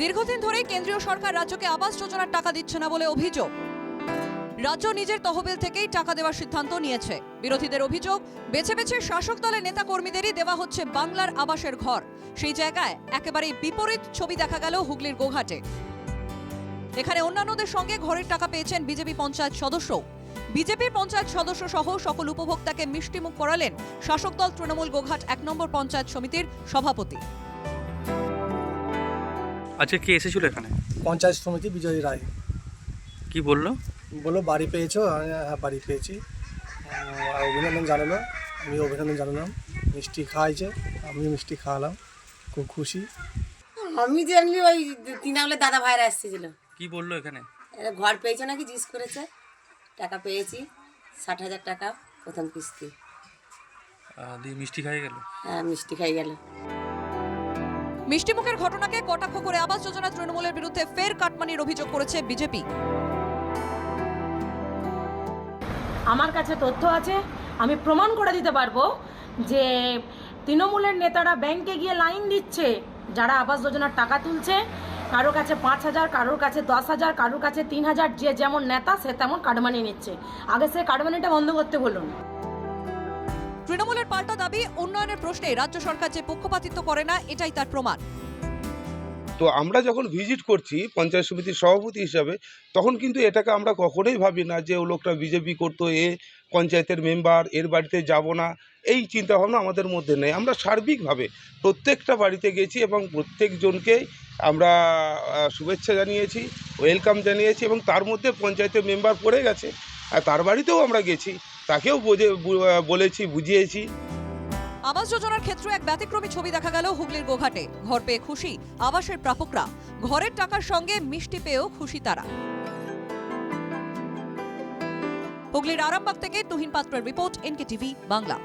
দীর্ঘদিন ধরেই কেন্দ্রীয় সরকার রাজ্যকে আবাস যোজনার টাকা দিচ্ছে না বলে অভিযোগ। রাজ্য নিজের তহবিল থেকেই টাকা দেওয়ার সিদ্ধান্ত নিয়েছে। বিরোধীদের অভিযোগ, বেছে বেছে শাসক দলের নেতা কর্মীদেরই দেওয়া হচ্ছে বাংলার আবাসের ঘর। সেই জায়গায় একেবারেই বিপরীত ছবি দেখা গেল হুগলির গোঘাটে। এখানে অন্যান্যদের সঙ্গে ঘরের টাকা পেয়েছেন বিজেপি পঞ্চায়েত সদস্য। বিজেপির পঞ্চায়েত সদস্য সহ সকল উপভোক্তাকে মিষ্টিমুখ করালেন শাসক দল তৃণমূল গোঘাট ১ নম্বর পঞ্চায়েত সমিতির সভাপতি। আচ্ছা, কে এসেছিল এখানে? পঞ্চায়েত সমিতি বিজয় রায়। কি বললো? বললো বাড়ি পেয়েছো? হ্যাঁ, বাড়ি পেয়েছি। অভিনন্দন জানালো, আমি অভিনন্দন জানালাম। মিষ্টি খাওয়াইছে, আমি মিষ্টি খাওয়ালাম, খুব খুশি। আমি যে এমনি ওই তিনাবলে দাদা ভাইরা এসেছিল, কি বললো এখানে? ঘর পেয়েছে নাকি জিজ্ঞেস করেছে। টাকা পেয়েছি ৬০,০০০ টাকা প্রথম কিস্তি। দিয়ে মিষ্টি খাই গেল? হ্যাঁ, মিষ্টি খাই গেল। মিষ্টিমুখের ঘটনাকে কটাক্ষ করে আবাস যোজনা তৃণমূলের বিরুদ্ধে ফের কাটমানির অভিযোগ করেছে বিজেপি। আমার কাছে তথ্য আছে, আমি প্রমাণ করে দিতে পারবো যে তৃণমূলের নেতারা ব্যাংকে গিয়ে লাইন দিচ্ছে। যারা আবাস যোজনার টাকা তুলছে, কারো কাছে ৫,০০০, কারোর কাছে ১০,০০০, কারোর কাছে ৩,০০০, যে যেমন নেতা সে তেমন কাটমানি নিচ্ছে। আগে সে কাটমানিটা বন্ধ করতে বলুন। তৃণমূলের পাল্টা দাবি, উন্নয়নের প্রশ্নে রাজ্য সরকার যে পক্ষপাতিত্ব করে না, এটাই তার প্রমাণ। তো আমরা যখন ভিজিট করছি পঞ্চায়েত সমিতির সভাপতি হিসাবে, তখন কিন্তু এটাকে আমরা কখনোই ভাবি না যে ও লোকটা বিজেপি করতো, এ পঞ্চায়েতের মেম্বার, এর বাড়িতে যাব না, এই চিন্তাভাবনা আমাদের মধ্যে নেই। আমরা সার্বিকভাবে প্রত্যেকটা বাড়িতে গেছি এবং প্রত্যেকজনকেই আমরা শুভেচ্ছা জানিয়েছি, ওয়েলকাম জানিয়েছি, এবং তার মধ্যে পঞ্চায়েতের মেম্বার পড়ে গেছে, আর তার বাড়িতেও আমরা গেছি, তাকেও বলেছি, বুঝিয়েছি। আবাস যোজনার ক্ষেত্রে এক ব্যতিক্রমী ছবি দেখা গেল হুগলির গোঘাটে। ঘর পেয়ে খুশি আবাসের প্রাপকরা, ঘরের টাকার সঙ্গে মিষ্টি পেয়েও খুশি তারা। হুগলির আরামবাগ থেকে তুহিন পাত্রের রিপোর্ট, NKTV বাংলা।